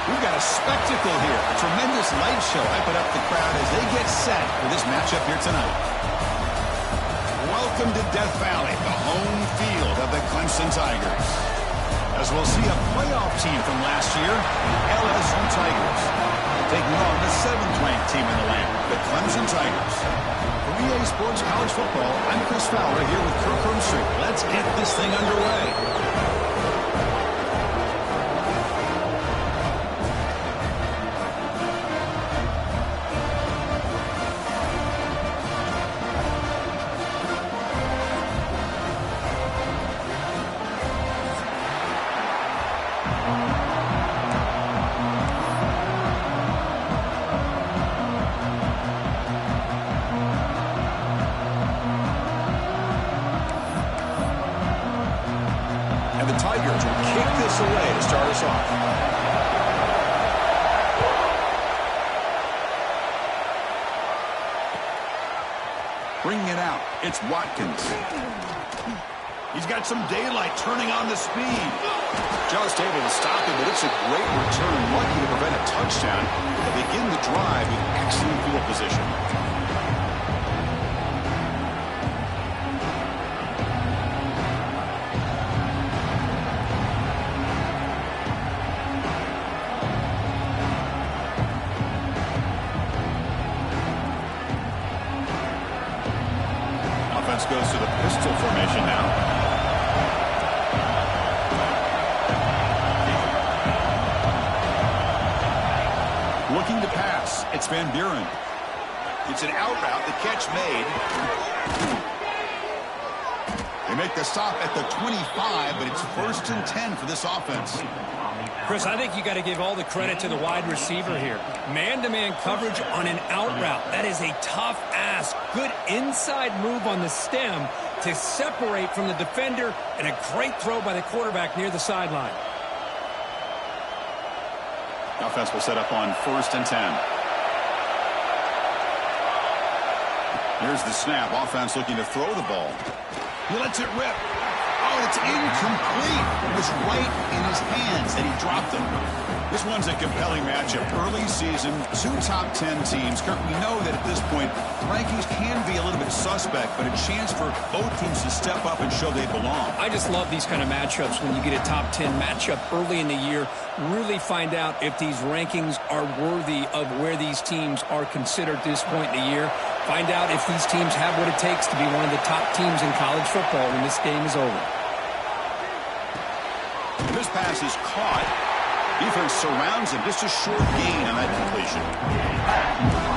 We've got a spectacle here. A tremendous light show hyping up the crowd as they get set for this matchup here tonight. Welcome to Death Valley, the home field of the Clemson Tigers. As we'll see a playoff team from last year, the LSU Tigers, taking on the 7th-ranked team in the land, the Clemson Tigers. For EA Sports College Football, I'm Chris Fowler here with Kirk Herbstreit. Let's get this thing underway. Tigers will kick this away to start us off. Bringing it out, it's Watkins. He's got some daylight turning on the speed. Just able to stop him, but it's a great return. Lucky to prevent a touchdown. They begin the drive with excellent field position. Goes to the pistol formation now. Looking to pass. It's Van Buren. It's an out route. The catch made. They make the stop at the 25, but it's 1st and 10 for this offense. Chris, I think you got to give all the credit to the wide receiver here. Man-to-man coverage on an out route. That is a tough ask. Good inside move on the stem to separate from the defender, and a great throw by the quarterback near the sideline. Offense will set up on 1st and 10. Here's the snap. Offense looking to throw the ball. He lets it rip. Oh, it's incomplete. It was right in his hands, and he dropped it. This one's a compelling matchup. Early season, 2 top 10 teams. Kirk, we know that at this point, rankings can be a little bit suspect, but a chance for both teams to step up and show they belong. I just love these kind of matchups when you get a top 10 matchup early in the year. Really find out if these rankings are worthy of where these teams are considered at this point in the year. Find out if these teams have what it takes to be one of the top teams in college football when this game is over. This pass is caught. Defense surrounds him. Just a short gain on that completion.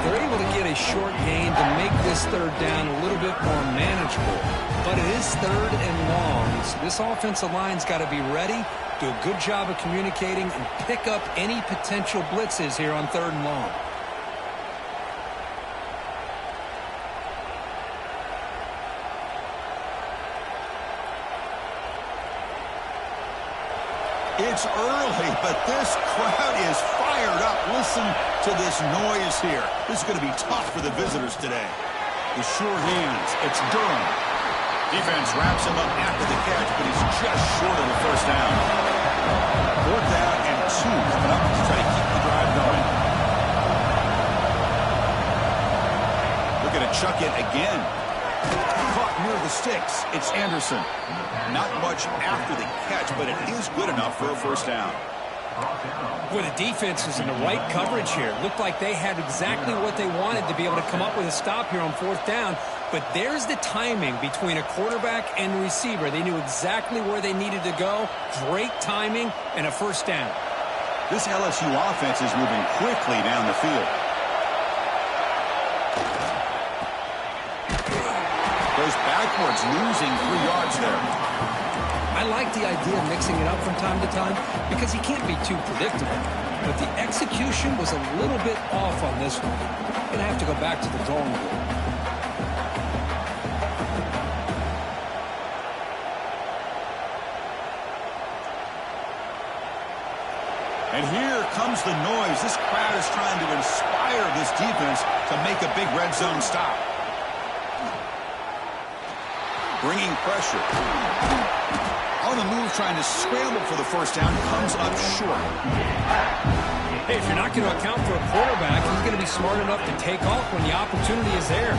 They're able to get a short gain to make this 3rd down a little bit more manageable. But it is 3rd and long. So this offensive line's got to be ready, do a good job of communicating, and pick up any potential blitzes here on 3rd and long. It's early, but this crowd is fired up. Listen to this noise here. This is going to be tough for the visitors today. The sure hands. It's Durham. Defense wraps him up after the catch, but he's just short of the 1st down. 4th down and 2 coming up to try to keep the drive going. Looking to chuck it again. Caught near the sticks. It's Anderson. Not much after the catch, but it is good enough for a 1st down. Boy, the defense is in the right coverage here. Looked like they had exactly what they wanted to be able to come up with a stop here on 4th down. But there's the timing between a quarterback and the receiver. They knew exactly where they needed to go. Great timing and a 1st down. This LSU offense is moving quickly down the field. Goes backwards, losing 3 yards there. I like the idea of mixing it up from time to time because he can't be too predictable. But the execution was a little bit off on this one. Going to have to go back to the drawing board. And here comes the noise. This crowd is trying to inspire this defense to make a big red zone stop. Bringing pressure. On the move, trying to scramble for the 1st down, comes up short. Hey, if you're not going to account for a quarterback, he's going to be smart enough to take off when the opportunity is there.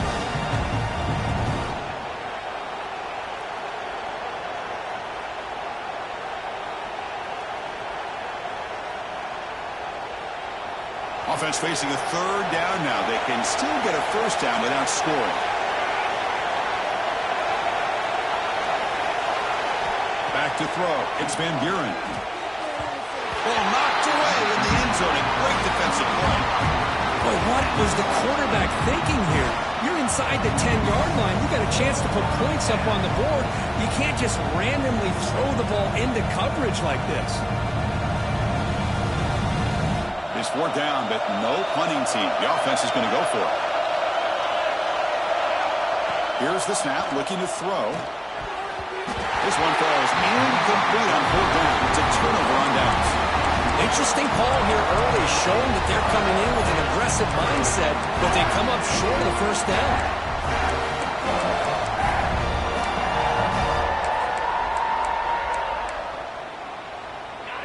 Offense facing a third down now. They can still get a first down without scoring. Back to throw. It's Van Buren. Ball knocked away in the end zone. A great defensive play. Boy, what was the quarterback thinking here? You're inside the 10-yard line. You got a chance to put points up on the board. You can't just randomly throw the ball into coverage like this. It's fourth down, but no punting team. The offense is going to go for it. Here's the snap, looking to throw. This one falls incomplete on fourth down. It's a turnover on downs. Interesting call here early, showing that they're coming in with an aggressive mindset, but they come up short of the first down.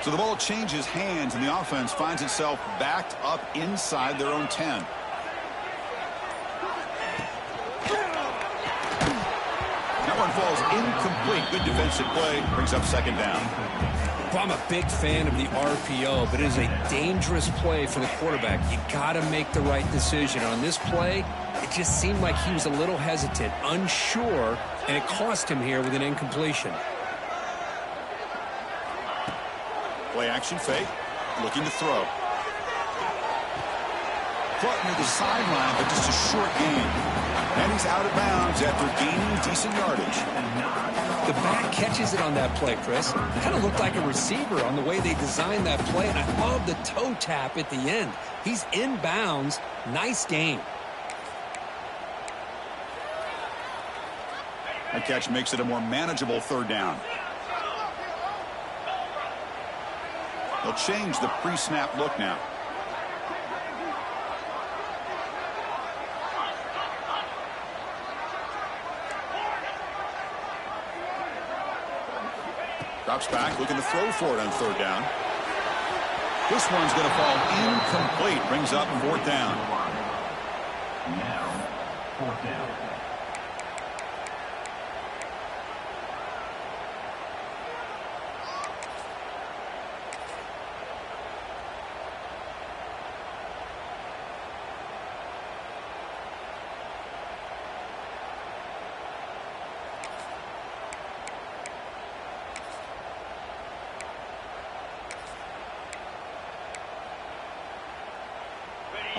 So the ball changes hands, and the offense finds itself backed up inside their own 10. That one falls incomplete. Good defensive play. Brings up second down. Well, I'm a big fan of the RPO, but it is a dangerous play for the quarterback. You got to make the right decision. On this play, it just seemed like he was a little hesitant, unsure, and it cost him here with an incompletion. Play action fake. Looking to throw. Caught near the sideline, but just a short gain. And he's out of bounds after gaining decent yardage. The back catches it on that play, Chris. Kind of looked like a receiver on the way they designed that play, and I love the toe tap at the end. He's in bounds. Nice game. That catch makes it a more manageable third down. They'll change the pre-snap look now. Drops back, looking to throw for it on third down. This one's going to fall incomplete. Brings up fourth down. Now, fourth down.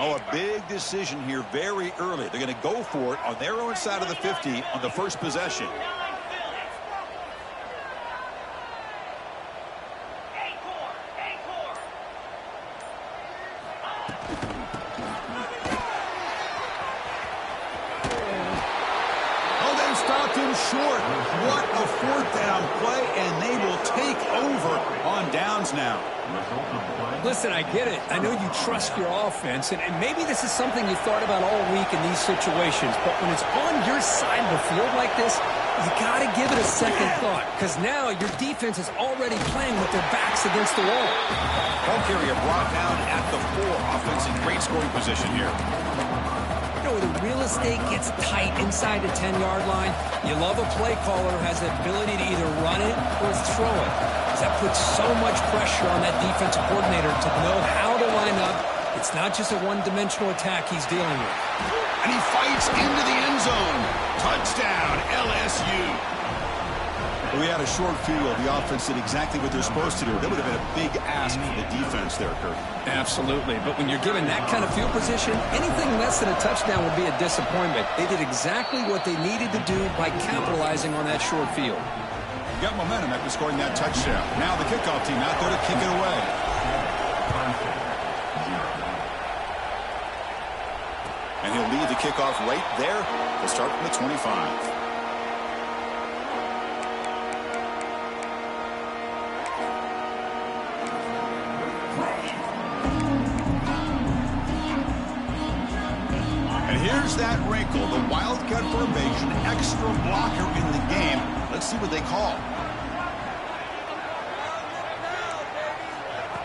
Oh, a big decision here very early. They're going to go for it on their own side of the 50 on the first possession. Oh, they stopped him short. What a fourth down play, and they will take over on downs now. Listen, I get it. I know you trust your offense, and maybe this is something you thought about all week in these situations, but when it's on your side of the field like this, you got to give it a second thought, because now your defense is already playing with their backs against the wall. Ball carrier brought down at the 4. Offense in great scoring position here. You know, the real estate gets tight inside the 10-yard line. You love a play caller who has the ability to either run it or throw it. That puts so much pressure on that defensive coordinator to know how to line up. It's not just a one-dimensional attack he's dealing with. And he fights into the end zone. Touchdown, LSU. We had a short field. The offense did exactly what they're supposed to do. That would have been a big ask for the defense there, Kurt. Absolutely. But when you're given that kind of field position, anything less than a touchdown would be a disappointment. They did exactly what they needed to do by capitalizing on that short field. Got momentum after scoring that touchdown. Now the kickoff team out there to kick it away. And he'll lead the kickoff right there. They'll start from the 25. And here's that wrinkle, the Wildcat formation, extra blocker in the game. Let's see what they call.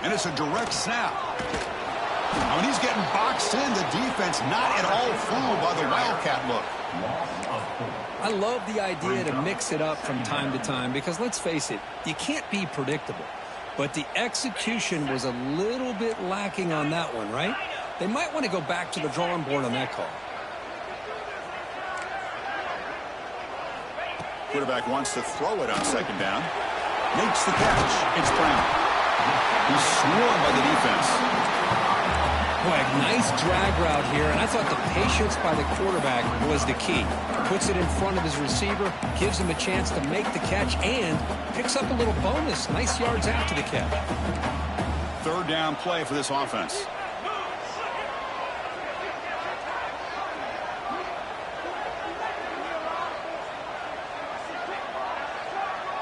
And it's a direct snap. When he's getting boxed in, the defense not at all fooled by the Wildcat look. I love the idea to mix it up from time to time because, let's face it, you can't be predictable. But the execution was a little bit lacking on that one, right? They might want to go back to the drawing board on that call. Quarterback wants to throw it on second down. Makes the catch. It's Brown. He's swarmed by the defense. Boy, a nice drag route here, and I thought the patience by the quarterback was the key. Puts it in front of his receiver, gives him a chance to make the catch, and picks up a little bonus. Nice yards after the catch. Third down play for this offense.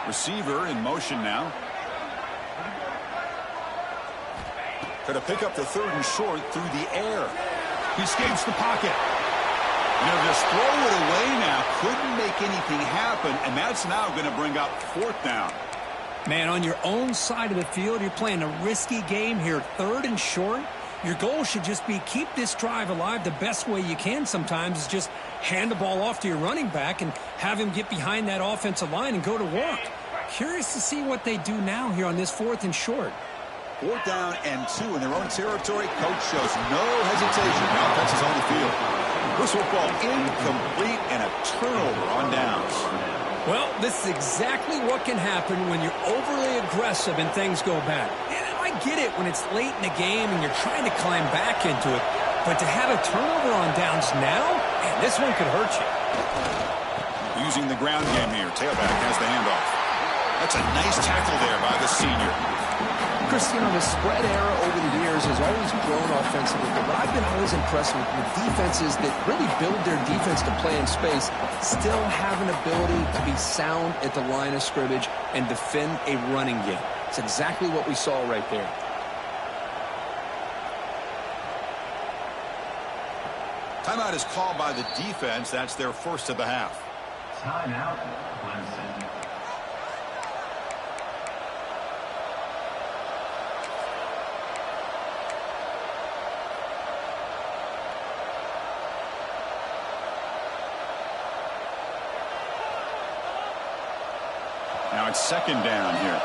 Receiver in motion now. Going to pick up the third and short through the air. He escapes the pocket. And he'll just throw it away now. Couldn't make anything happen, and that's now going to bring up fourth down. Man, on your own side of the field, you're playing a risky game here. Third and short. Your goal should just be keep this drive alive the best way you can sometimes is just hand the ball off to your running back and have him get behind that offensive line and go to work. Curious to see what they do now here on this fourth and short. Fourth down and 2 in their own territory. Coach shows no hesitation. Now offense is on the field. This football incomplete and a turnover on downs. Well, this is exactly what can happen when you're overly aggressive and things go bad. And I get it when it's late in the game and you're trying to climb back into it. But to have a turnover on downs now, man, this one could hurt you. Using the ground game here. Tailback has the handoff. That's a nice tackle there by the senior. Christian, the spread era over the years has always grown offensively, but what I've been always impressed with defenses that really build their defense to play in space still have an ability to be sound at the line of scrimmage and defend a running game. It's exactly what we saw right there. Timeout is called by the defense. That's their first of the half. Timeout, Clemson. Now it's second down here.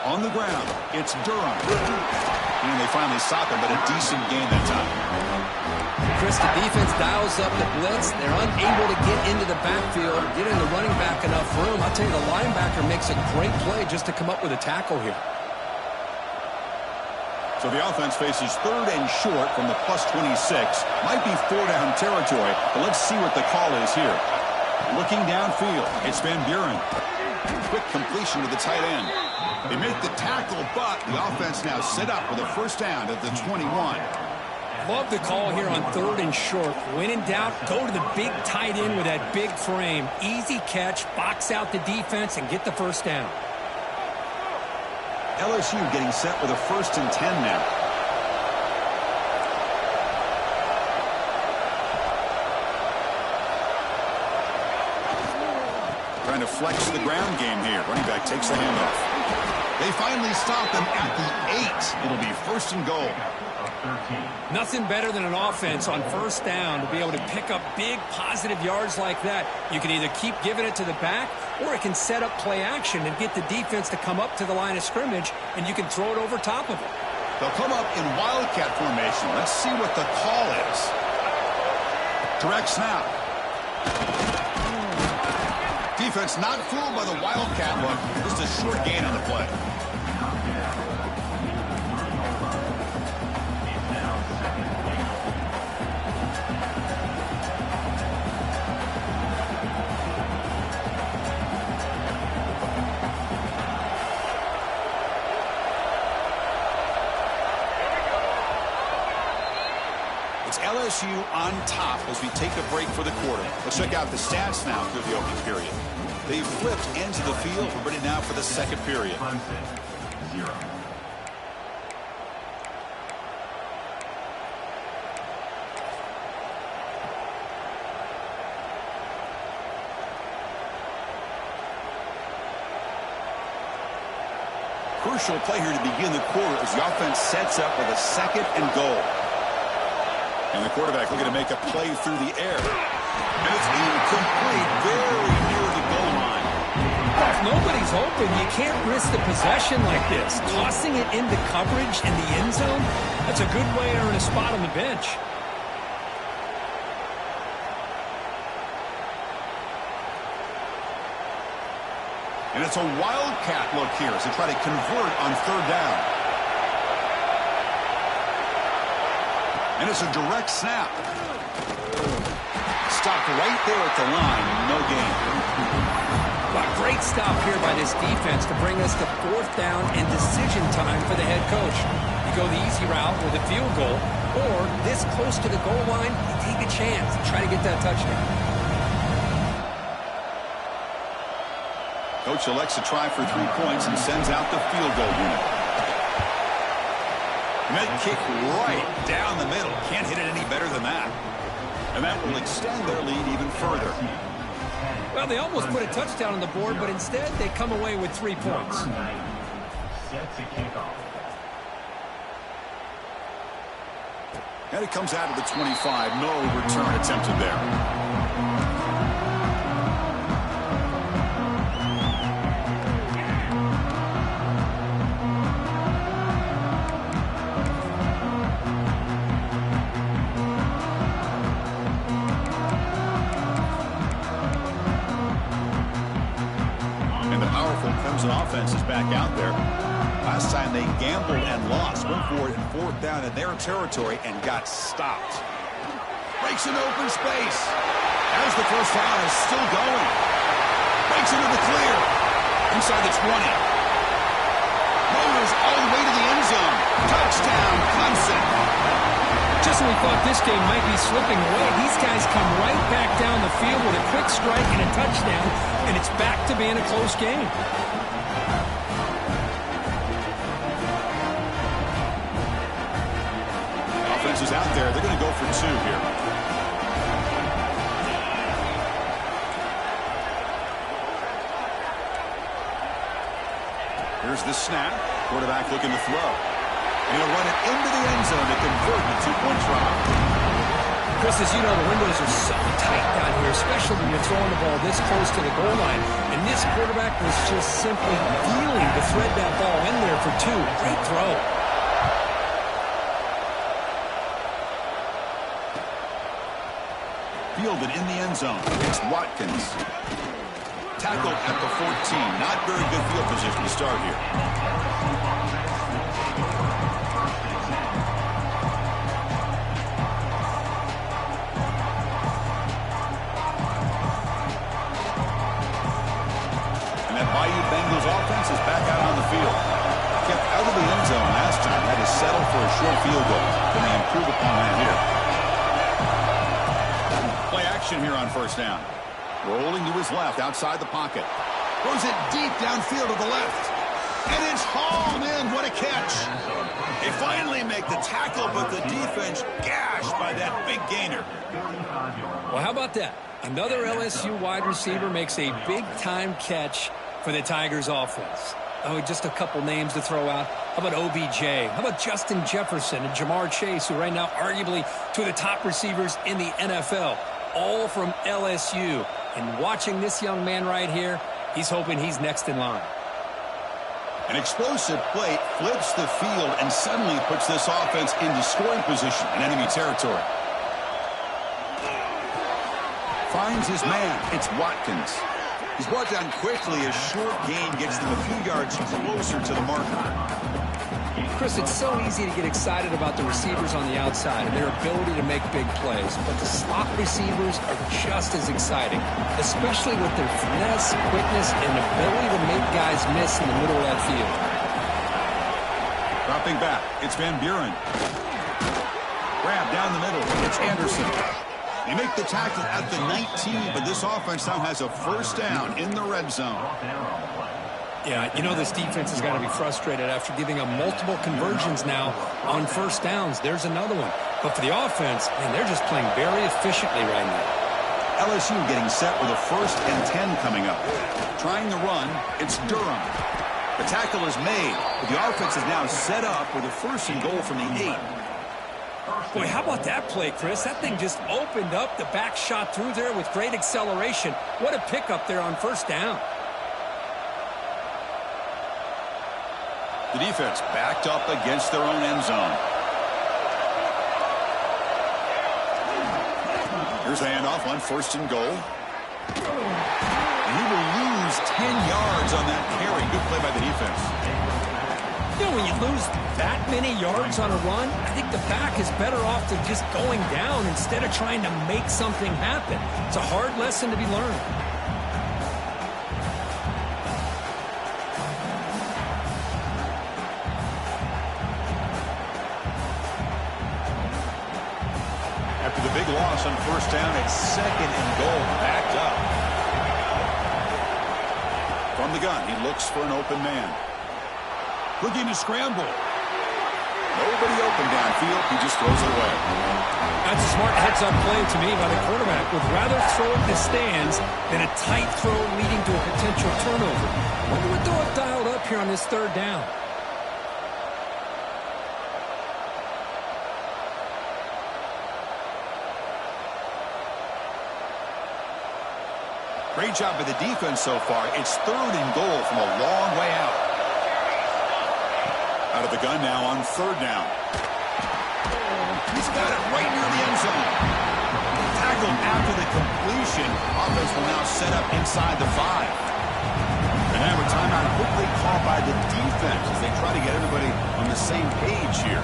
On the ground, it's Durham. And they finally stop him, but a decent gain that time. Chris, the defense dials up the blitz. They're unable to get into the backfield, getting the running back enough room. I'll tell you, the linebacker makes a great play just to come up with a tackle here. So the offense faces third and short from the plus 26. Might be 4-down territory, but let's see what the call is here. Looking downfield, it's Van Buren. Quick completion to the tight end. They make the tackle, but the offense now set up with a first down at the 21. Love the call here on third and short. When in doubt, go to the big tight end with that big frame. Easy catch, box out the defense, and get the first down. LSU getting set with a first and 10 now. Trying to flex the ground game here. Running back takes the handoff. They finally stop him at the 8. It'll be first and goal. Nothing better than an offense on first down to be able to pick up big positive yards like that. You can either keep giving it to the back, or it can set up play action and get the defense to come up to the line of scrimmage, and you can throw it over top of it. They'll come up in wildcat formation. Let's see what the call is. Direct snap. Defense not fooled by the wildcat look. Just a short gain on the play. LSU on top as we take a break for the quarter. Let's check out the stats now through the opening period. They've flipped into the field. We're ready now for the second period. 0. Crucial play here to begin the quarter as the offense sets up with a 2nd and goal. And the quarterback looking to make a play through the air. And it's incomplete, very near the goal line. If nobody's open, you can't risk the possession like this. Tossing it into coverage in the end zone, that's a good way to earn a spot on the bench. And it's a wildcat look here as they try to convert on 3rd down. And it's a direct snap. Stopped right there at the line. No gain. A great stop here by this defense to bring us to 4th down and decision time for the head coach. You go the easy route with a field goal, or this close to the goal line, you take a chance and try to get that touchdown. Coach elects to try for 3 points and sends out the field goal unit. And that kick right down the middle. Can't hit it any better than that. And that will extend their lead even further. Well, they almost put a touchdown on the board, but instead they come away with 3 points. Set to kickoff. And it comes out of the 25. No return attempted there. Offense is back out there. Last time they gambled and lost. Went for it in 4th down in their territory and got stopped. Breaks into open space. As the first down is still going. Breaks into the clear. Inside the 20. Motors all the way to the end zone. Touchdown, Clemson. Just when we thought this game might be slipping away, these guys come right back down the field with a quick strike and a touchdown, and it's back to being a close game. Offense is out there. They're going to go for 2 here. Here's the snap. Quarterback looking to throw. And he'll run it into the end zone to convert the 2-point try. Chris, as you know, the windows are so tight down here, especially when you're throwing the ball this close to the goal line. And this quarterback was just simply dealing to thread that ball in there for 2. Great throw. Fielded in the end zone. It's Watkins. Tackled at the 14. Not very good field position to start here. And that Bayou Bengals offense is back out on the field. Kept out of the end zone last time. Had to settle for a short field goal. Can they improve upon that here? Play action here on 1st down. Rolling to his left outside the pocket. Throws it deep downfield to the left. And it's hauled in. What a catch. They finally make the tackle, but the defense gashed by that big gainer. Well, how about that? Another LSU wide receiver makes a big-time catch for the Tigers offense. Oh, just a couple names to throw out. How about OBJ? How about Justin Jefferson and Jamar Chase, who right now arguably two of the top receivers in the NFL, all from LSU. And watching this young man right here, he's hoping he's next in line. An explosive play flips the field and suddenly puts this offense into scoring position in enemy territory. Finds his man. It's Watkins. He's brought down quickly. A short gain gets them a few yards closer to the marker. Chris, it's so easy to get excited about the receivers on the outside and their ability to make big plays, but the slot receivers are just as exciting, especially with their finesse, quickness, and ability to make guys miss in the middle of that field. Dropping back, it's Van Buren. Grab down the middle, it's Anderson. They make the tackle at the 19, but this offense now has a first down in the red zone. Yeah, you know this defense has got to be frustrated after giving up multiple conversions now on first downs. There's another one. But for the offense, man, they're just playing very efficiently right now. LSU getting set with a 1st and 10 coming up. Trying the run, it's Durham. The tackle is made, but the offense is now set up with a 1st and goal from the 8. Boy, how about that play, Chris? That thing just opened up. The back shot through there with great acceleration. What a pickup there on 1st down. The defense backed up against their own end zone. Here's the handoff on 1st and goal. And he will lose 10 yards on that carry. Good play by the defense. You know, when you lose that many yards on a run, I think the back is better off to just going down instead of trying to make something happen. It's a hard lesson to be learned. After the big loss on 1st down, it's 2nd and goal, backed up. From the gun, he looks for an open man. Looking to scramble. Nobody open downfield. He just throws it away. That's a smart heads-up play to me by the quarterback. Would rather throw it in the stands than a tight throw leading to a potential turnover. Wonder what they'll have dialed up here on this 3rd down. Great job by the defense so far. It's 3rd and goal from a long way out. Out of the gun now on 3rd down. He's got it right near the end zone. Tackled after the completion. Offense will now set up inside the 5. And now a timeout quickly called by the defense as they try to get everybody on the same page here.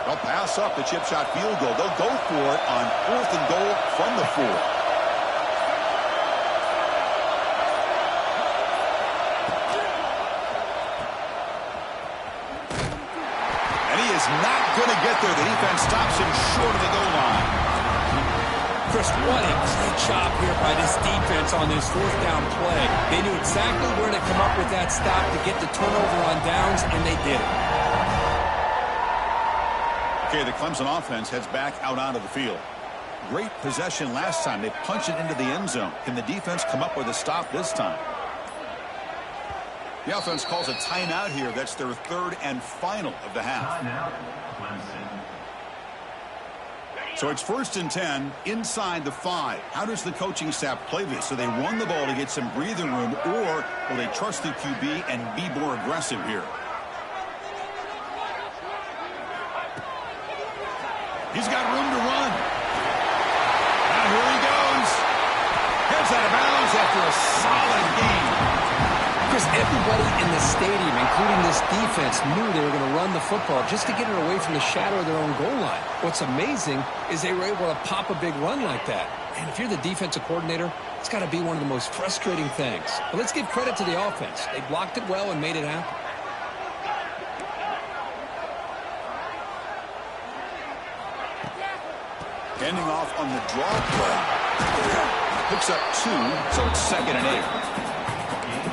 They'll pass up the chip shot field goal. They'll go for it on 4th and goal from the 4. And he is not going to get there. The defense stops him short of the goal line. Chris, what a great job here by this defense on this 4th down play. They knew exactly where to come up with that stop to get the turnover on downs, and they did it. Okay, the Clemson offense heads back out onto the field. Great possession last time. They punched it into the end zone. Can the defense come up with a stop this time? The offense calls a timeout here. That's their 3rd and final of the half. So it's 1st and 10 inside the 5. How does the coaching staff play this? So they run the ball to get some breathing room, or will they trust the QB and be more aggressive here? He's got room to run. Now here he goes. Heads out of bounds after a solid game. Chris, everybody in the stadium, including this defense, knew they were going to run the football just to get it away from the shadow of their own goal line. What's amazing is they were able to pop a big run like that. And if you're the defensive coordinator, it's got to be one of the most frustrating things. But let's give credit to the offense. They blocked it well and made it happen. Ending off on the draw play. Picks up 2, so it's 2nd and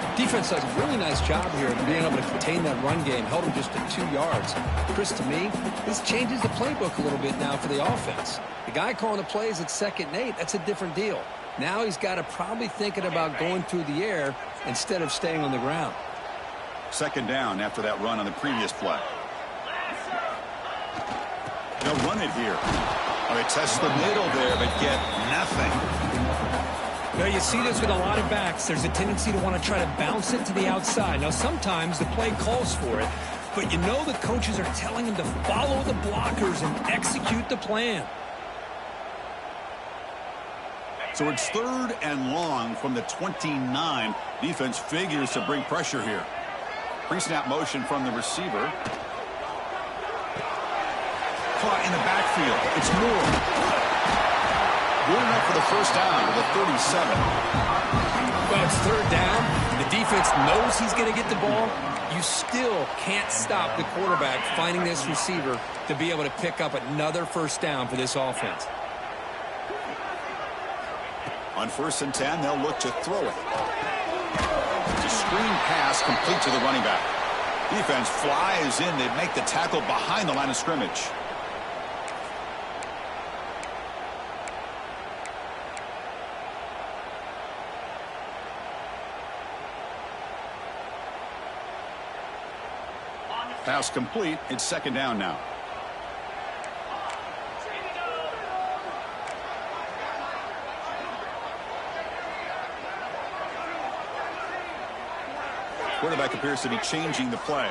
8. Defense does a really nice job here of being able to contain that run game, held them just at 2 yards. Chris, to me, this changes the playbook a little bit now for the offense. The guy calling the plays at 2nd and 8, that's a different deal. Now he's got to probably thinking about going through the air instead of staying on the ground. 2nd down after that run on the previous play. They'll run it here. They test the middle there, but get nothing. Now, you see this with a lot of backs. There's a tendency to want to try to bounce it to the outside. Now, sometimes the play calls for it, but you know the coaches are telling them to follow the blockers and execute the plan. So it's 3rd and long from the 29. Defense figures to bring pressure here. Pre-snap motion from the receiver. Caught in the backfield. It's Moore. Good enough for the 1st down with a 37. Well, it's 3rd down. The defense knows he's going to get the ball. You still can't stop the quarterback finding this receiver to be able to pick up another 1st down for this offense. On 1st and 10, they'll look to throw it. It's a screen pass complete to the running back. Defense flies in. They make the tackle behind the line of scrimmage. Pass complete. It's second down now. Quarterback appears to be changing the play.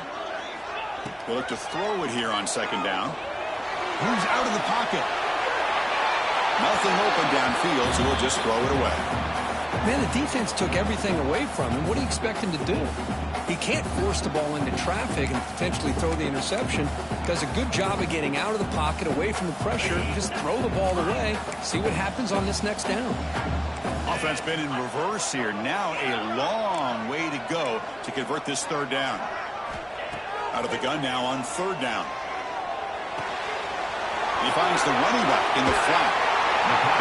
They'll look to throw it here on second down. Moves out of the pocket. Nothing open downfield, so he'll just throw it away. Man, the defense took everything away from him. What do you expect him to do? He can't force the ball into traffic and potentially throw the interception. Does a good job of getting out of the pocket, away from the pressure. Just throw the ball away. See what happens on this next down. Offense been in reverse here. Now a long way to go to convert this third down. Out of the gun now on third down. He finds the running back in the flat.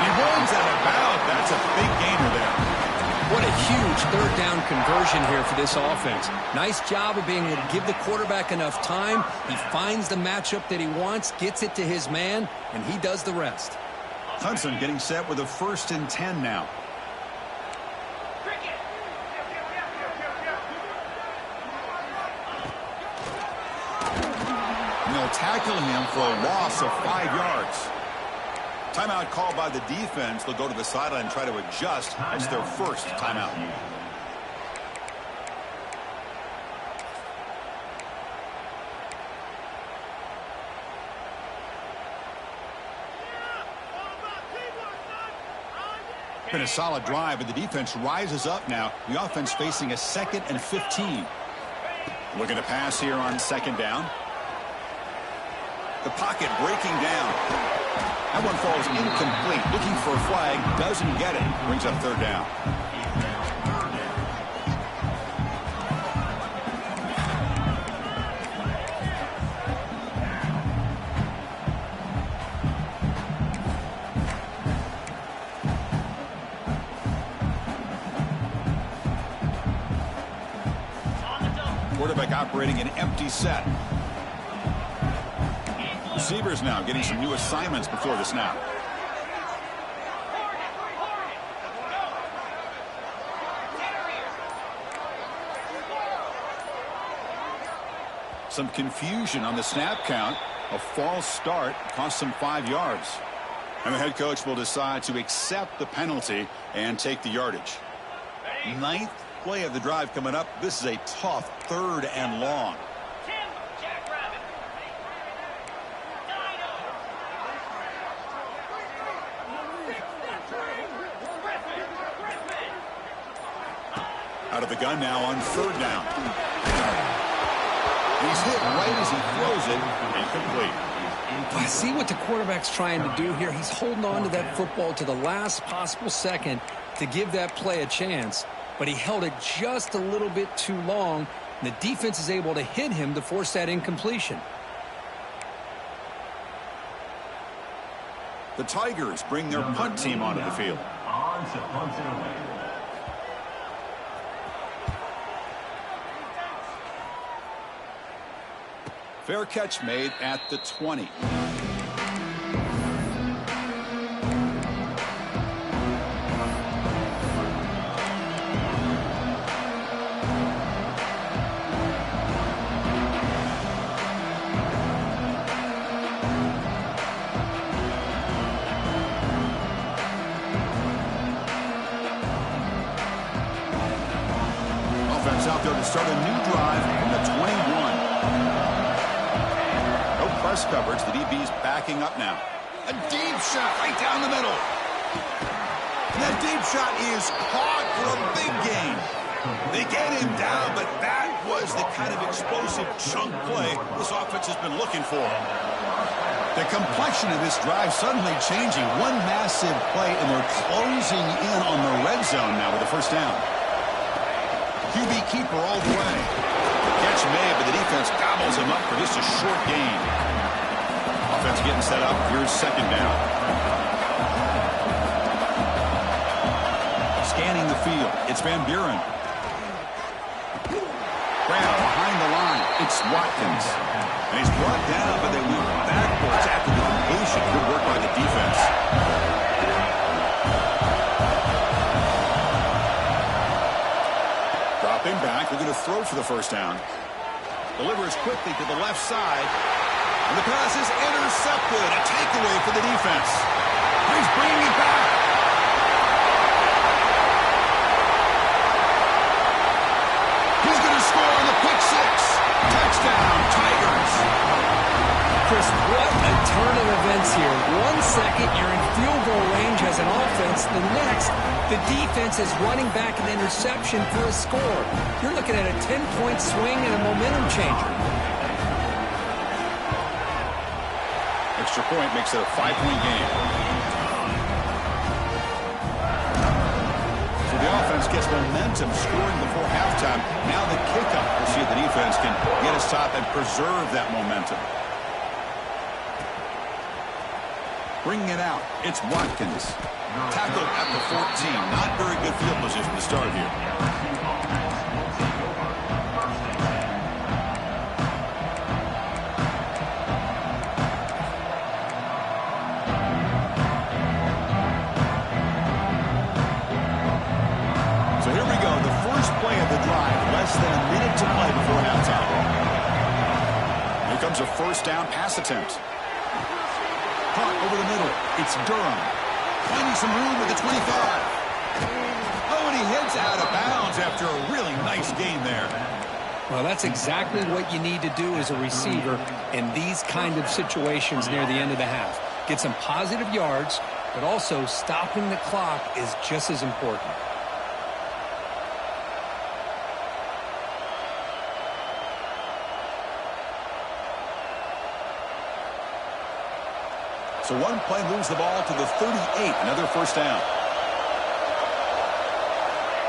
He runs out of bounds. That's a big gainer there. What a huge third down conversion here for this offense. Nice job of being able to give the quarterback enough time. He finds the matchup that he wants, gets it to his man, and he does the rest. Hudson getting set with a 1st and 10 now. And they'll tackle him for a loss of 5 yards. Timeout called by the defense. They'll go to the sideline and try to adjust. That's their first timeout. Been a solid drive, but the defense rises up now. The offense facing a 2nd and 15. Looking to pass here on second down. The pocket breaking down. That one falls incomplete. Looking for a flag. Doesn't get it. Brings up third down. Quarterback operating an empty set. Receivers now getting some new assignments before the snap. Some confusion on the snap count. A false start cost them 5 yards. And the head coach will decide to accept the penalty and take the yardage. 9th play of the drive coming up. This is a tough 3rd and long. Out of the gun now on third down. He's hit right as he throws it. Incomplete. I see what the quarterback's trying to do here. He's holding on to that football to the last possible second to give that play a chance. But he held it just a little bit too long. And the defense is able to hit him to force that incompletion. The Tigers bring their punt team onto the field. On to punt it away. Fair catch made at the 20. Offense out there to start a new drive from the 21. Press coverage. The DB's backing up now. A deep shot right down the middle. That deep shot is caught for a big gain. They get him down, but that was the kind of explosive chunk play this offense has been looking for. The complexion of this drive suddenly changing. One massive play, and they're closing in on the red zone now with the first down. QB keeper all the way. Catch made, but the defense gobbles him up for just a short gain. Offense getting set up. Here's second down. Scanning the field. It's Van Buren. Brown behind the line. It's Watkins. And he's brought down, but they went backwards after the completion. Good work by the defense. Dropping back, looking to throw for the first down. Delivers quickly to the left side. And the pass is intercepted. A takeaway for the defense. He's bringing it back. He's going to score on the pick six. Touchdown, Tigers. Chris, what a turn of events here. 1 second, you're in field goal range as an offense. The next, the defense is running back an interception for a score. You're looking at a 10-point swing and a momentum changer. Extra point makes it a 5-point game. So the offense gets momentum scoring before halftime. Now the kickoff. We'll see if the defense can get a stop and preserve that momentum. Bringing it out, it's Watkins. Tackled at the 14. Not very good field position to start here. Less than a minute to play before halftime. Here comes a first down pass attempt. Caught over the middle. It's Durham. Finding some room with the 25. Oh, and he heads out of bounds after a really nice gain there. Well, that's exactly what you need to do as a receiver in these kind of situations near the end of the half. Get some positive yards, but also stopping the clock is just as important. So one play moves the ball to the 38. Another first down.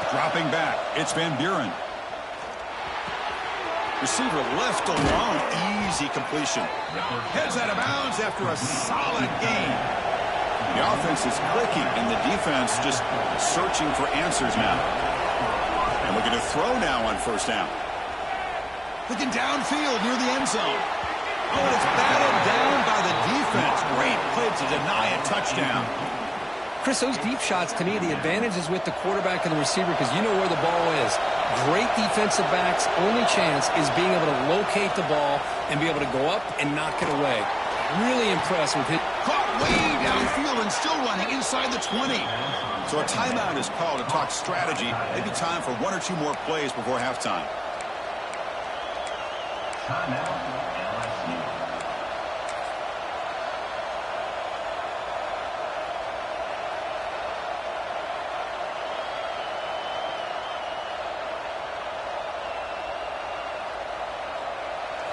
Dropping back. It's Van Buren. Receiver left alone. Easy completion. Heads out of bounds after a solid gain. The offense is clicking, and the defense just searching for answers now. And we're going to throw now on first down. Looking downfield near the end zone. Oh, and it's battled down by the defense. Great play to deny a touchdown. Chris, those deep shots, to me, the advantage is with the quarterback and the receiver because you know where the ball is. Great defensive backs' only chance is being able to locate the ball and be able to go up and knock it away. Really impressed with it. Caught way downfield and still running inside the 20. So a timeout is called to talk strategy. Maybe time for one or two more plays before halftime. Timeout.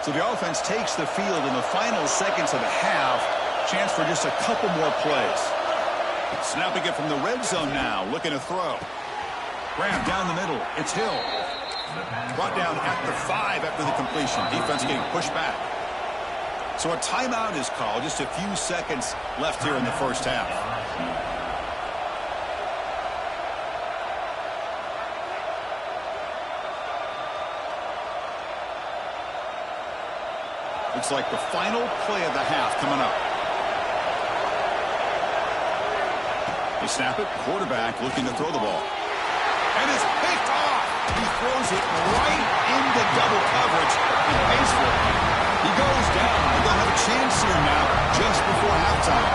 So the offense takes the field in the final seconds of the half. Chance for just a couple more plays. Snapping it from the red zone now. Looking to throw. Grab down the middle. It's Hill. Brought down at the 5 after the completion. Defense getting pushed back. So a timeout is called. Just a few seconds left here in the first half. Looks like the final play of the half coming up. They snap it. Quarterback looking to throw the ball. And it's picked off. He throws it right into double coverage and pays for it. He goes down. They'll have a chance here now just before halftime.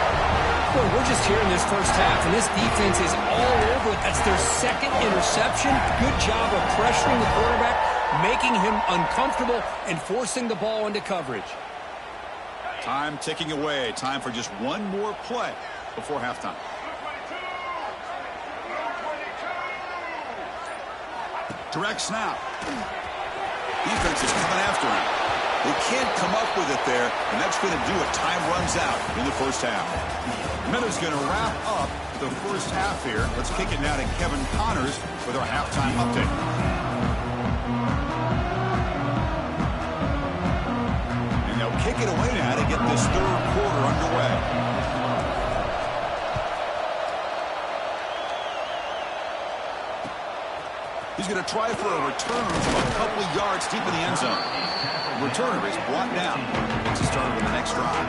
Well, we're just here in this first half, and this defense is all over it. That's their second interception. Good job of pressuring the quarterback, making him uncomfortable, and forcing the ball into coverage. Time ticking away. Time for just one more play before halftime. Direct snap. Defense is coming after him. They can't come up with it there, and that's going to do it. Time runs out in the first half. Minutes going to wrap up the first half here. Let's kick it now to Kevin Connors with our halftime update. And they'll kick it away now to get this third quarter underway. He's going to try for a return from a couple of yards deep in the end zone. Returner is brought down. It's a start of the next drive.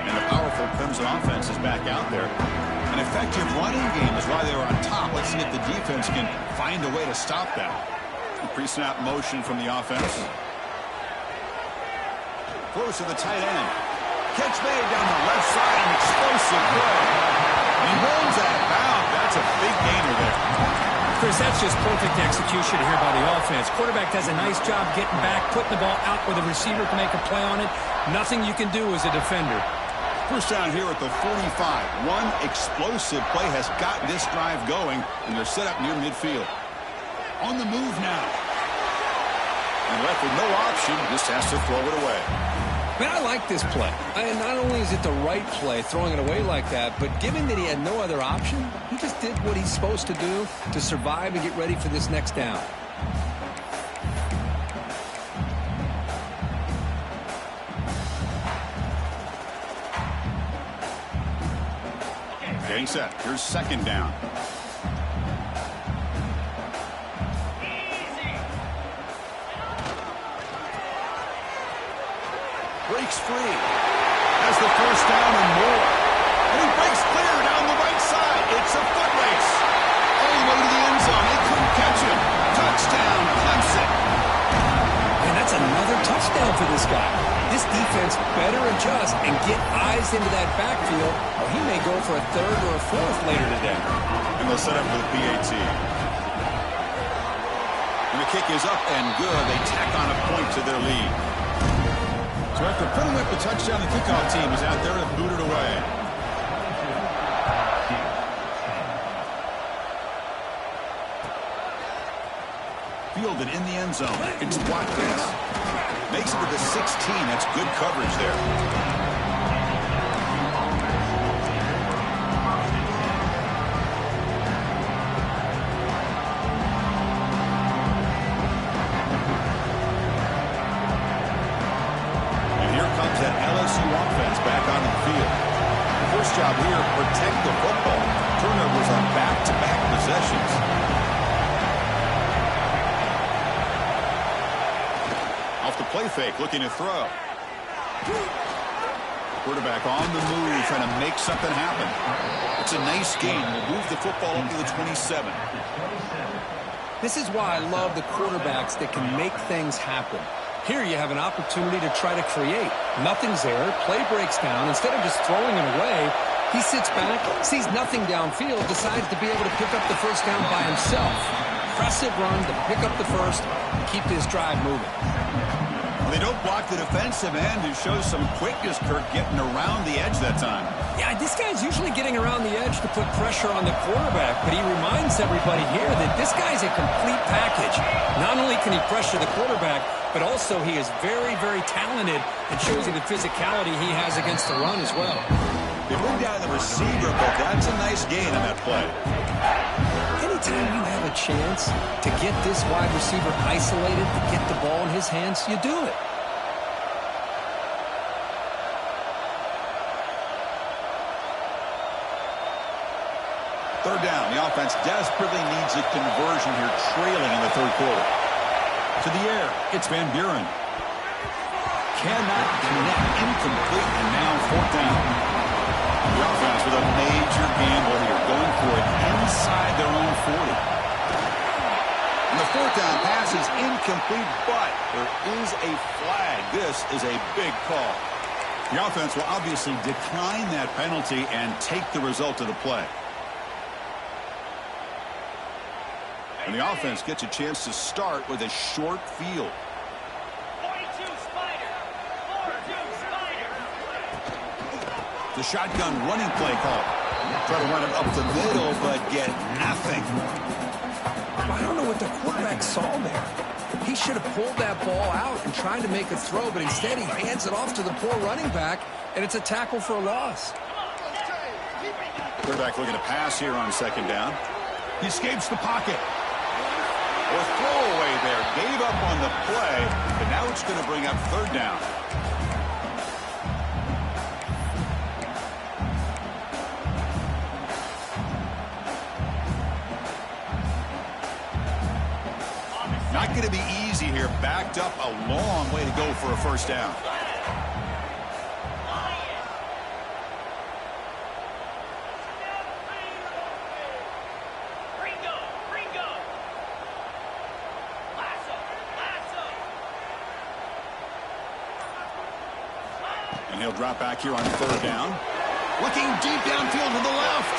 And the powerful Clemson offense is back out there. An effective running game is why they were on top. Let's see if the defense can find a way to stop that. Pre-snap motion from the offense. Throws to the tight end. Catch made down the left side. An explosive play. And he runs out of bounds. That's a big gainer there. Chris, that's just perfect execution here by the offense. Quarterback does a nice job getting back, putting the ball out where the receiver can make a play on it. Nothing you can do as a defender. First down here at the 45. One explosive play has got this drive going, and they're set up near midfield. On the move now. And left with no option, just has to throw it away. Man, I like this play. Not only is it the right play, throwing it away like that, but given that he had no other option, he just did what he's supposed to do to survive and get ready for this next down. Getting set. Here's second down. Breaks free. Has the first down and more. And he breaks clear down the right side. It's a foot race. All the way to the end zone. They couldn't catch him. Touchdown, Clemson. And that's another touchdown for this guy. This defense better adjust and get eyes into that backfield, or he may go for a third or a fourth later today. And they'll set up for the PAT. And the kick is up and good. They tack on a point to their lead. So after putting up the touchdown, the kickoff team is out there to boot it away. Fielded in the end zone. It's Watkins. Makes it to the 16. That's good coverage there. Job here, protect the football. Turnovers on back-to-back possessions. Off the play fake, looking to throw. Quarterback on the move, trying to make something happen. It's a nice game. We'll move the football into the 27. This is why I love the quarterbacks that can make things happen. Here you have an opportunity to try to create. Nothing's there. Play breaks down. Instead of just throwing it away, he sits back, sees nothing downfield, decides to be able to pick up the first down by himself. Impressive run to pick up the first and keep this drive moving. They don't block the defensive end, who shows some quickness, Kirk, getting around the edge that time. Yeah, this guy's usually getting around the edge to put pressure on the quarterback, but he reminds everybody here that this guy's a complete package. Not only can he pressure the quarterback, but also he is very, very talented and shows you the physicality he has against the run as well. They moved down the receiver, but that's a nice gain on that play. Anytime you have a chance to get this wide receiver isolated, to get the ball in his hands, you do it. Third down. The offense desperately needs a conversion here, trailing in the third quarter. To the air. It's Van Buren. Cannot connect. Incomplete. And now fourth down. The offense with a major gamble here, going for it inside their own 40. And the fourth down pass is incomplete, but there is a flag. This is a big call. The offense will obviously decline that penalty and take the result of the play. And the offense gets a chance to start with a short field. 42 Spider. 42 Spider. The shotgun running play call. Try to run it up the middle, but get nothing. I don't know what the quarterback saw there. He should have pulled that ball out and tried to make a throw, but instead he hands it off to the poor running back, and it's a tackle for a loss. Quarterback looking to pass here on second down. He escapes the pocket. Or throwaway there. Gave up on the play, but now it's going to bring up third down. going to be easy here. Backed up a long way to go for a first down. And he'll drop back here on third down. Looking deep downfield to the left.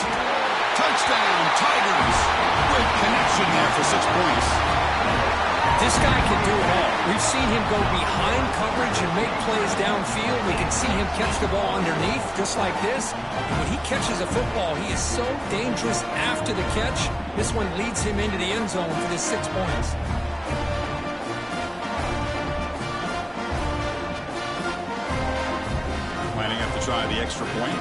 Touchdown, Tigers. Great connection there for 6 points. This guy can do it all. We've seen him go behind coverage and make plays downfield. We can see him catch the ball underneath, just like this. And when he catches a football, he is so dangerous after the catch. This one leads him into the end zone for this 6 points. Lining up to try the extra point.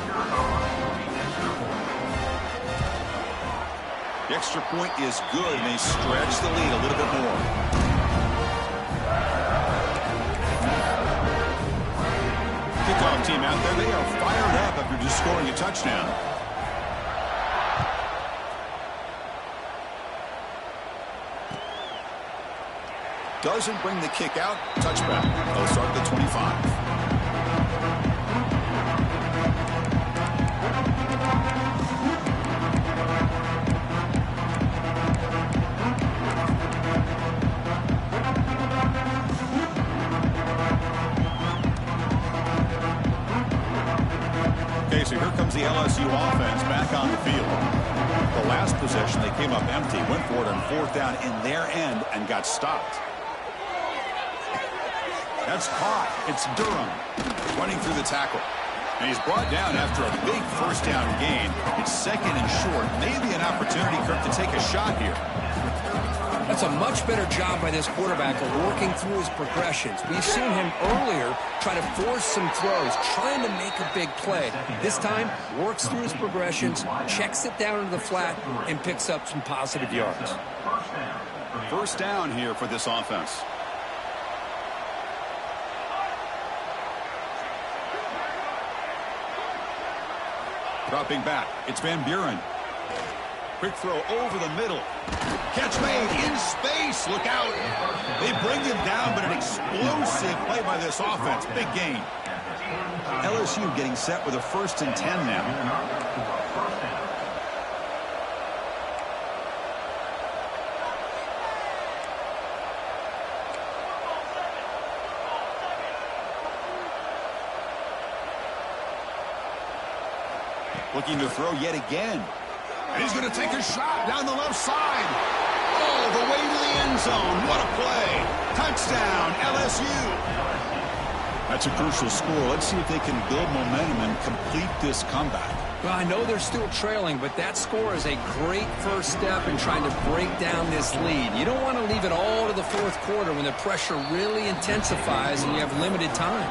The extra point is good, and they stretch the lead a little bit more. Kickoff team out there, they are fired up after just scoring a touchdown. Doesn't bring the kick out. Touchback. They'll start at the 25. So here comes the LSU offense back on the field. The last possession, they came up empty, went for it on fourth down in their end and got stopped. That's caught. It's Durham running through the tackle. And he's brought down after a big first down gain. It's second and short. Maybe an opportunity, Kirk, to take a shot here. That's a much better job by this quarterback of working through his progressions. We've seen him earlier try to force some throws, trying to make a big play. This time, works through his progressions, checks it down into the flat, and picks up some positive yards. First down here for this offense. Dropping back, it's Van Buren. Quick throw over the middle. Catch made in space. Look out. They bring him down, but an explosive play by this offense. Big gain. LSU getting set with a 1st and 10 now. Looking to throw yet again. And he's going to take a shot down the left side. All the way to the end zone. What a play. Touchdown, LSU. That's a crucial score. Let's see if they can build momentum and complete this comeback. Well, I know they're still trailing, but that score is a great first step in trying to break down this lead. You don't want to leave it all to the fourth quarter when the pressure really intensifies and you have limited time.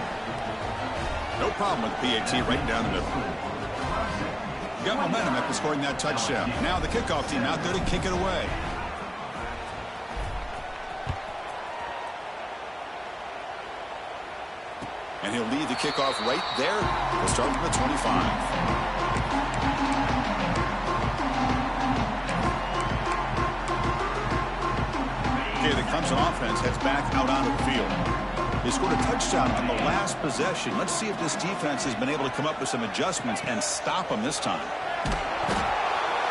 No problem with PAT right down the middle. Got momentum after scoring that touchdown. Now the kickoff team out there to kick it away. And he'll lead the kickoff right there. We'll start from the 25. Okay, the Clemson offense heads back out onto the field. They scored a touchdown on the last possession. Let's see if this defense has been able to come up with some adjustments and stop them this time.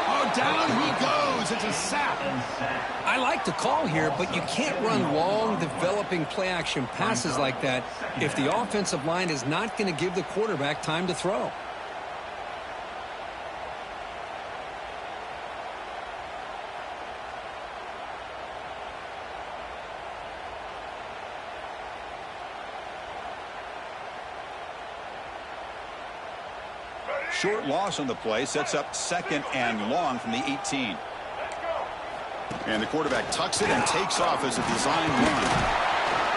Oh, down he goes. It's a sack. I like the call here, but you can't run long, developing play-action passes like that if the offensive line is not going to give the quarterback time to throw. Short loss on the play sets up 2nd and long from the 18. And the quarterback tucks it and takes off as a design run.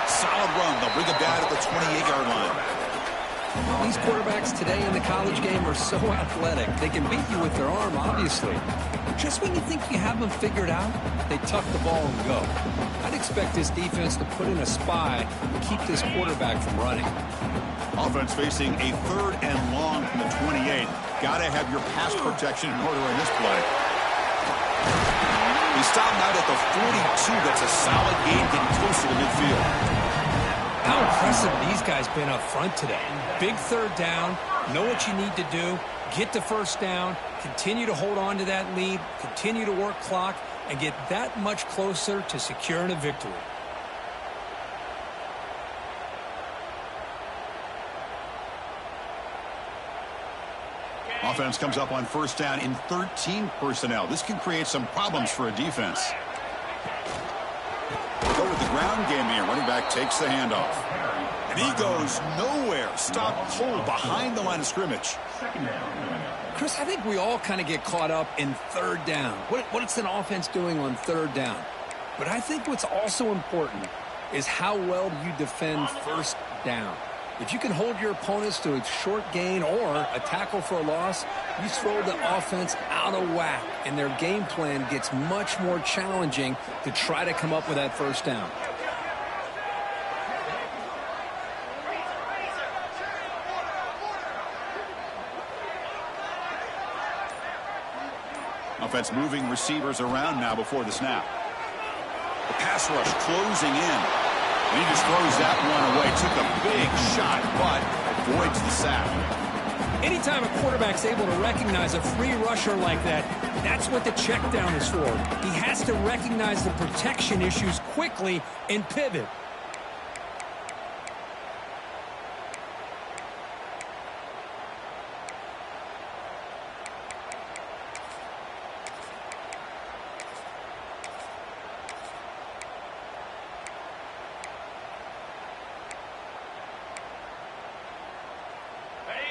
Solid run. They'll bring it down at the 28-yard line. These quarterbacks today in the college game are so athletic. They can beat you with their arm, obviously. Just when you think you have them figured out, they tuck the ball and go. I'd expect this defense to put in a spy and keep this quarterback from running. Offense facing a 3rd and long from the 28. Got to have your pass protection in order in this play. He stopped out at the 42. That's a solid gain getting closer to midfield. How impressive these guys been up front today. Big third down, know what you need to do, get the first down, continue to hold on to that lead, continue to work clock, and get that much closer to securing a victory. Offense comes up on first down in 13 personnel. This can create some problems for a defense. Go with the ground game here. Running back takes the handoff. And he goes nowhere. Stopped cold behind the line of scrimmage. Chris, I think we all kind of get caught up in third down. What's an offense doing on third down? But I think what's also important is how well do you defend first down. If you can hold your opponents to a short gain or a tackle for a loss, you throw the offense out of whack, and their game plan gets much more challenging to try to come up with that first down. Offense moving receivers around now before the snap. The pass rush closing in. And he just throws that one away. Took a big shot, but avoids the sack. Anytime a quarterback's able to recognize a free rusher like that, that's what the check down is for. He has to recognize the protection issues quickly and pivot.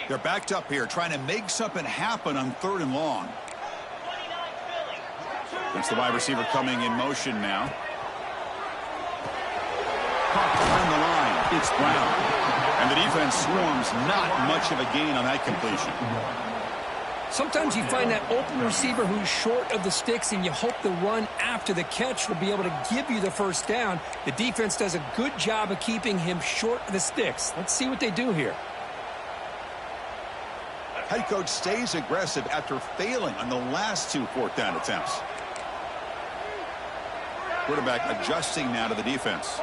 They're backed up here, trying to make something happen on third and long. It's the wide receiver coming in motion now. Caught behind the line. It's Brown. And the defense swarms. Not much of a gain on that completion. Sometimes you find that open receiver who's short of the sticks, and you hope the run after the catch will be able to give you the first down. The defense does a good job of keeping him short of the sticks. Let's see what they do here. Head coach stays aggressive after failing on the last two fourth down attempts. Quarterback adjusting now to the defense.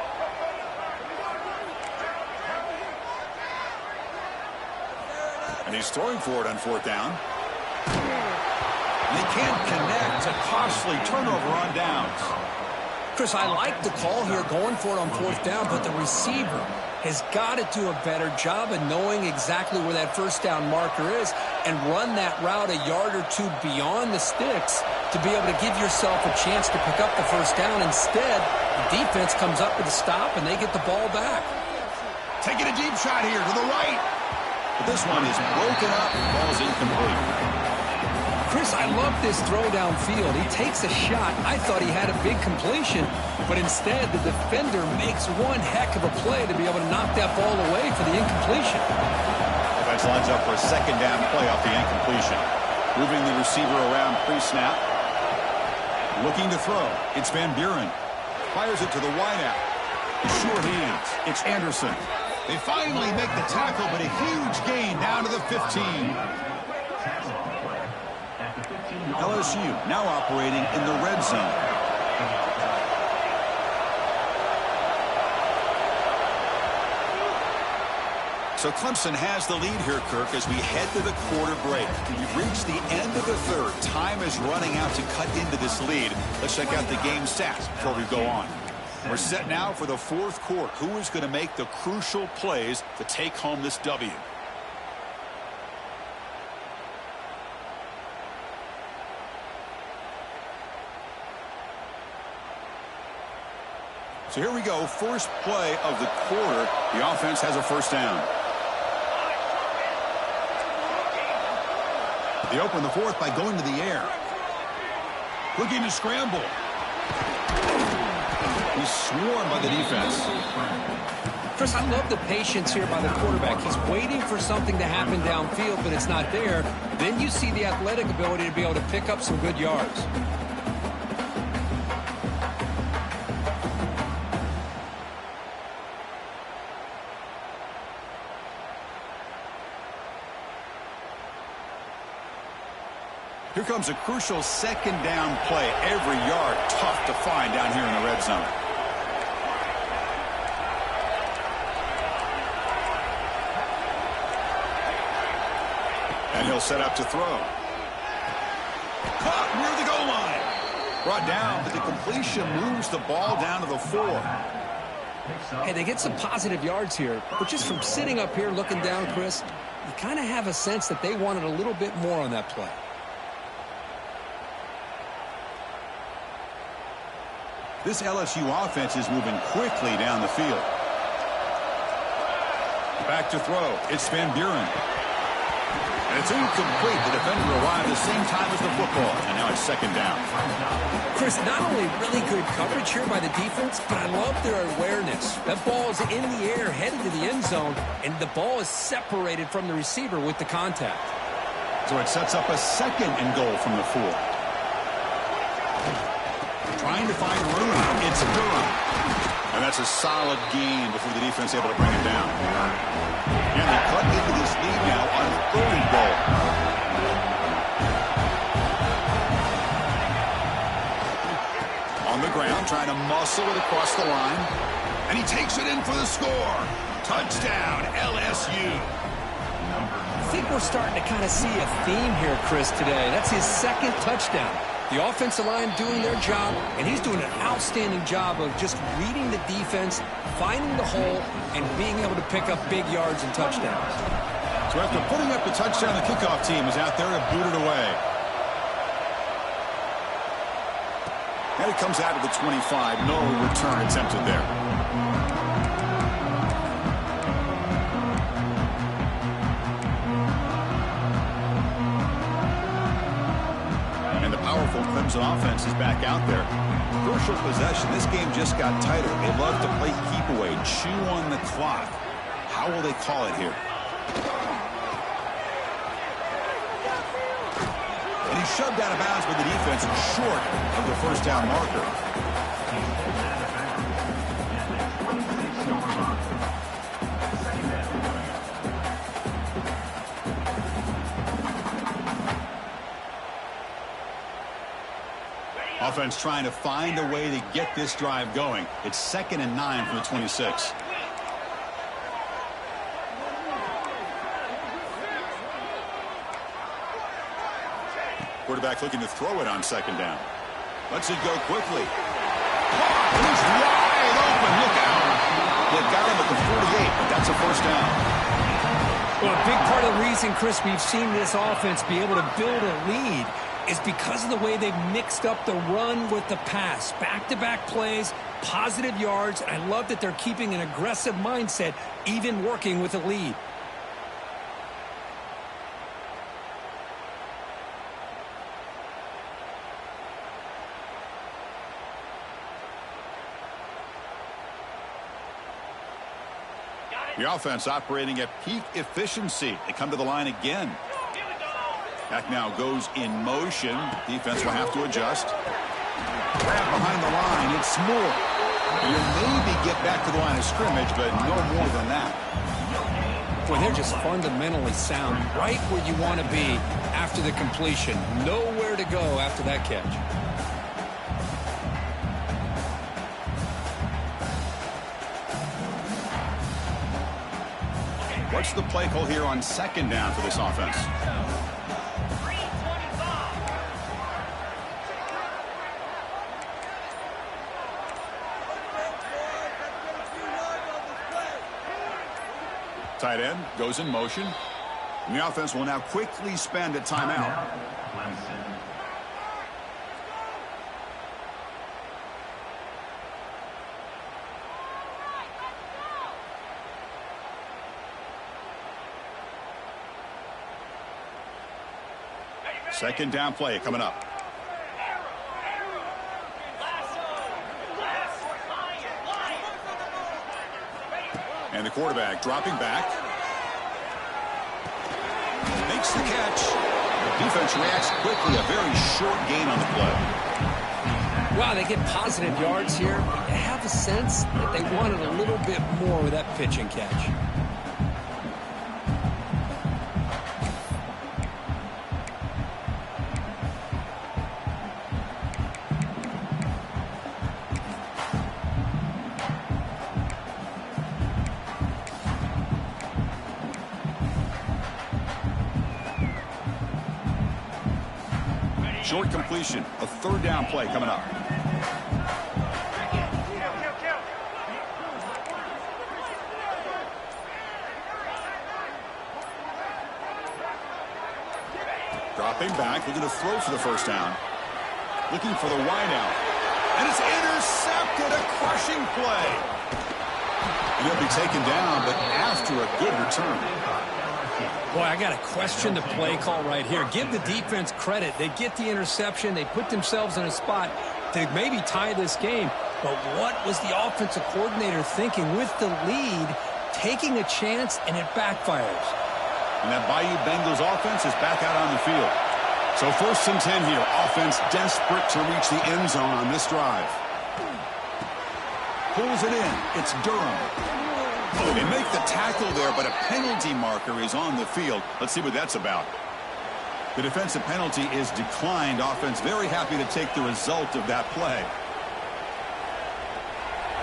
And he's throwing for it on fourth down. And they can't connect. A costly turnover on downs. Chris, I like the call here going for it on fourth down, but the receiver has got to do a better job of knowing exactly where that first down marker is and run that route a yard or two beyond the sticks to be able to give yourself a chance to pick up the first down. Instead, the defense comes up with a stop and they get the ball back. Taking a deep shot here to the right. But this one is broken up and ball's incomplete. Chris, I love this throw downfield. He takes a shot. I thought he had a big completion, but instead the defender makes one heck of a play to be able to knock that ball away for the incompletion. Defense lines up for a second down play off the incompletion. Moving the receiver around pre-snap. Looking to throw. It's Van Buren. Fires it to the wideout. Sure hands. It's Anderson. They finally make the tackle, but a huge gain down to the 15. LSU now operating in the red zone. So Clemson has the lead here, Kirk, as we head to the quarter break. We've reached the end of the third. Time is running out to cut into this lead. Let's check out the game stats before we go on. We're set now for the fourth quarter. Who is going to make the crucial plays to take home this W? So here we go, first play of the quarter. The offense has a first down. They open the fourth by going to the air. Looking to scramble. He's swarmed by the defense. Chris, I love the patience here by the quarterback. He's waiting for something to happen downfield, but it's not there. Then you see the athletic ability to be able to pick up some good yards. Here comes a crucial second down play. Every yard tough to find down here in the red zone. And he'll set up to throw. Caught near the goal line. Brought down, but the completion moves the ball down to the 4. Hey, they get some positive yards here, but just from sitting up here looking down, Chris, you kind of have a sense that they wanted a little bit more on that play. This LSU offense is moving quickly down the field. Back to throw. It's Van Buren. And it's incomplete. The defender arrived the same time as the football. And now it's second down. Chris, not only really good coverage here by the defense, but I love their awareness. That ball is in the air, headed to the end zone, and the ball is separated from the receiver with the contact. So it sets up a second and goal from the 4. Trying to find room. It's Durham. And that's a solid gain before the defense able to bring it down. And they cut into this lead now on 3rd and goal. On the ground, trying to muscle it across the line. And he takes it in for the score. Touchdown, LSU. I think we're starting to kind of see a theme here, Chris, today. That's his second touchdown. The offensive line doing their job, and he's doing an outstanding job of just reading the defense, finding the hole, and being able to pick up big yards and touchdowns. So after putting up the touchdown, the kickoff team is out there to boot it away. And it comes out of the 25. No return attempted there. Clemson offense is back out there. Crucial possession. This game just got tighter. They love to play keep away, chew on the clock. How will they call it here? And he's shoved out of bounds by the defense and short of the first down marker. Offense trying to find a way to get this drive going. It's 2nd and 9 from the 26. Quarterback looking to throw it on 2nd down. Lets it go quickly. He's wide open. Look out. They got him at the 48, but that's a first down. Well, a big part of the reason, Chris, we've seen this offense be able to build a lead is because of the way they've mixed up the run with the pass. Back-to-back plays, positive yards. I love that they're keeping an aggressive mindset, even working with a lead. The offense operating at peak efficiency. They come to the line again. Back now goes in motion. Defense will have to adjust. Grab behind the line. It's Moore. You'll maybe get back to the line of scrimmage, but no more than that. Boy, they're just fundamentally sound. Right where you want to be after the completion. Nowhere to go after that catch. What's the play call here on 2nd down for this offense? Tight end goes in motion. And the offense will now quickly spend a timeout. Second down play coming up. And the quarterback dropping back. Makes the catch. The defense reacts quickly. A very short gain on the play. Wow, they get positive yards here. I have a sense that they wanted a little bit more with that pitch and catch. Short completion. A third down play coming up. Dropping back, looking to throw for the first down. Looking for the wideout. And it's intercepted, a crushing play. And he'll be taken down, but after a good return. Boy, I got to question the play call right here. Give the defense credit. They get the interception. They put themselves in a spot to maybe tie this game. But what was the offensive coordinator thinking with the lead, taking a chance, and it backfires? And that Bayou Bengals offense is back out on the field. So 1st and 10 here. Offense desperate to reach the end zone on this drive. Pulls it in. It's Durham. They make the tackle there, but a penalty marker is on the field. Let's see what that's about. The defensive penalty is declined. Offense very happy to take the result of that play.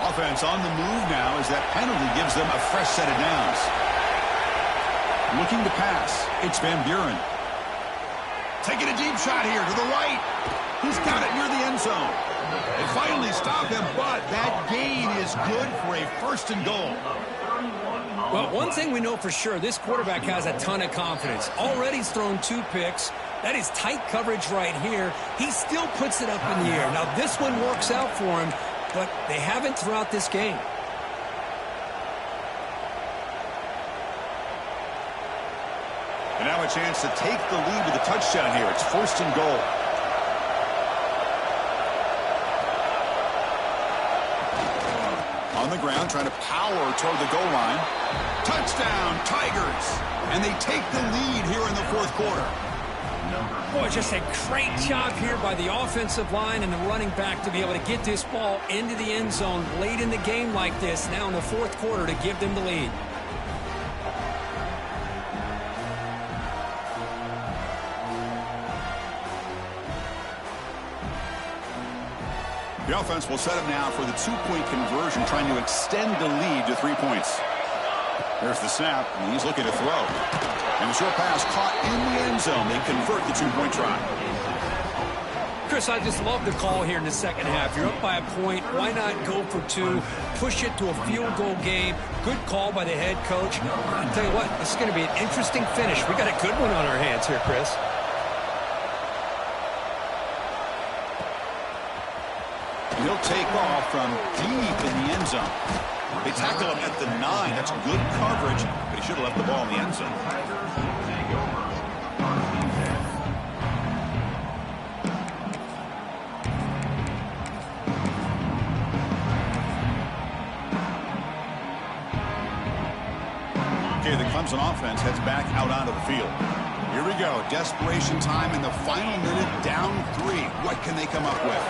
Offense on the move now as that penalty gives them a fresh set of downs. Looking to pass. It's Van Buren. Taking a deep shot here to the right. He's got it near the end zone. They finally stop him, but that gain is good for a 1st and goal. Well, one thing we know for sure, this quarterback has a ton of confidence. Already he's thrown 2 picks. That is tight coverage right here. He still puts it up in the air. Now, this one works out for him, but they haven't throughout this game. And now a chance to take the lead with a touchdown here. It's 1st and goal. On the ground, trying to power toward the goal line. Touchdown, Tigers! And they take the lead here in the 4th quarter. Boy, just a great job here by the offensive line and the running back to be able to get this ball into the end zone late in the game like this, now in the 4th quarter, to give them the lead. The offense will set up now for the 2-point conversion, trying to extend the lead to 3 points. There's the snap, and he's looking to throw. And the short pass caught in the end zone. They convert the 2-point try. Chris, I just love the call here in the second half. You're up by a point. Why not go for 2, push it to a field goal game? Good call by the head coach. I'll tell you what, this is going to be an interesting finish. We got a good one on our hands here, Chris. He'll take off from deep in the end zone. They tackle him at the 9. That's good coverage, but he should have left the ball in the end zone. Okay, the Clemson offense heads back out onto the field. Here we go. Desperation time in the final minute, down 3. What can they come up with?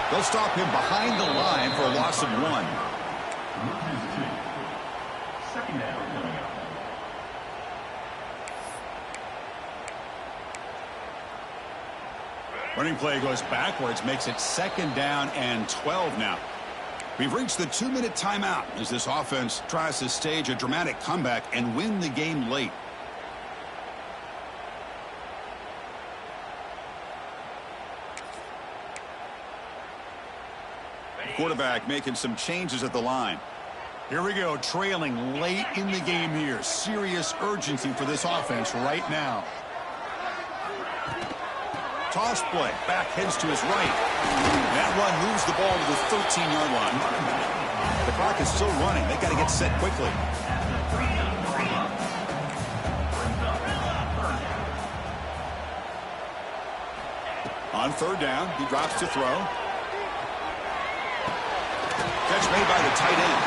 They'll stop him behind the line for a loss of 1. Second down coming up. Running play goes backwards, makes it 2nd down and 12 now. We've reached the 2-minute timeout as this offense tries to stage a dramatic comeback and win the game late. Quarterback making some changes at the line. Here we go, trailing late in the game here. Serious urgency for this offense right now. Toss play, back heads to his right. That run moves the ball to the 13-yard line. The clock is still running. They got to get set quickly. On 3rd down, he drops to throw. Catch made by the tight end.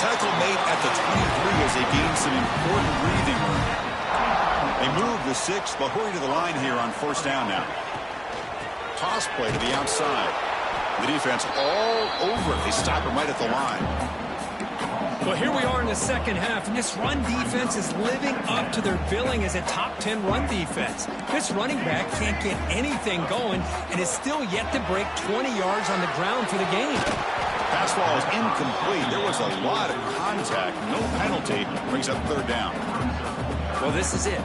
Tackle made at the 23 as they gain some important breathing room. They move the 6, but hurry to the line here on 1st down now. Toss play to the outside. The defense all over it. They stop him right at the line. Well, here we are in the second half, and this run defense is living up to their billing as a top 10 run defense. This running back can't get anything going and is still yet to break 20 yards on the ground for the game. Pass ball is incomplete. There was a lot of contact. No penalty. Brings up 3rd down. Well, this is it.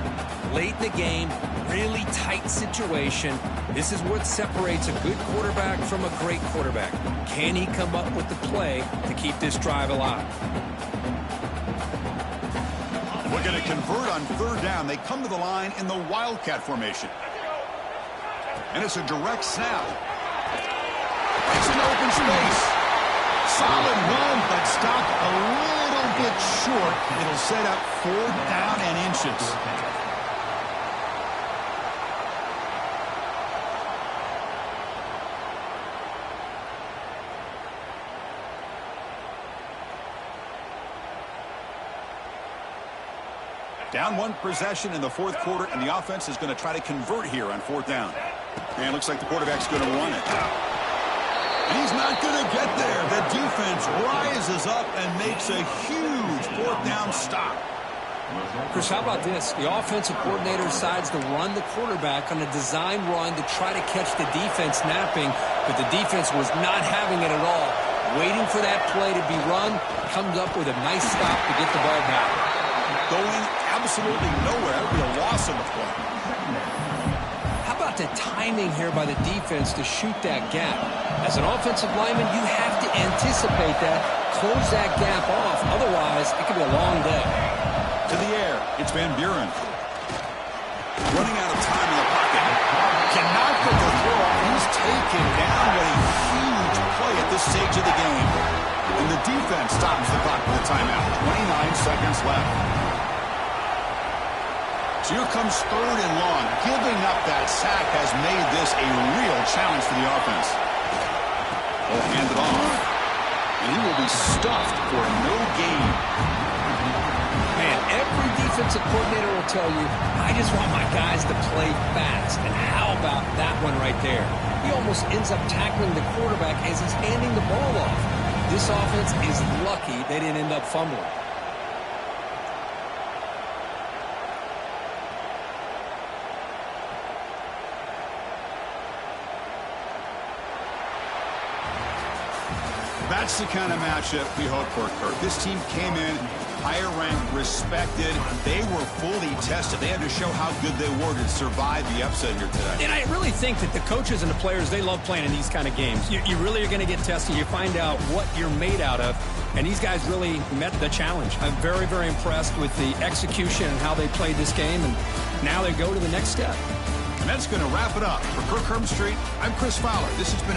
Late in the game, really tight situation. This is what separates a good quarterback from a great quarterback. Can he come up with the play to keep this drive alive? We're going to convert on third down. They come to the line in the Wildcat formation. And it's a direct snap. It's an open space. Solid run, but stopped a little bit short. It'll set up fourth down and inches. Down one possession in the fourth quarter, and the offense is going to try to convert here on fourth down. And it looks like the quarterback's going to run it. And he's not going to get there. The defense rises up and makes a huge fourth down stop. Chris, how about this? The offensive coordinator decides to run the quarterback on a design run to try to catch the defense napping, but the defense was not having it at all. Waiting for that play to be run, comes up with a nice stop to get the ball back. Going absolutely nowhere. That would be a loss of the play. How about the timing here by the defense to shoot that gap? As an offensive lineman, you have to anticipate that, close that gap off. Otherwise, it could be a long day. To the air, it's Van Buren. Running out of time in the pocket. Cannot get the throw off. He's taken down. What a huge play at this stage of the game. And the defense stops the clock with a timeout. 29 seconds left. So here comes third and long. Giving up that sack has made this a real challenge for the offense. They'll hand it off. And he will be stuffed for a no gain. Man, every defensive coordinator will tell you, I just want my guys to play fast. And how about that one right there? He almost ends up tackling the quarterback as he's handing the ball off. This offense is lucky they didn't end up fumbling. That's the kind of matchup we hope for, Kirk. This team came in higher ranked, respected. They were fully tested. They had to show how good they were to survive the upset here today. And I really think that the coaches and the players, they love playing in these kind of games. You really are going to get tested. You find out what you're made out of. And these guys really met the challenge. I'm very, very impressed with the execution and how they played this game. And now they go to the next step. And that's going to wrap it up. For Kirk Herbstreit, I'm Chris Fowler. This has been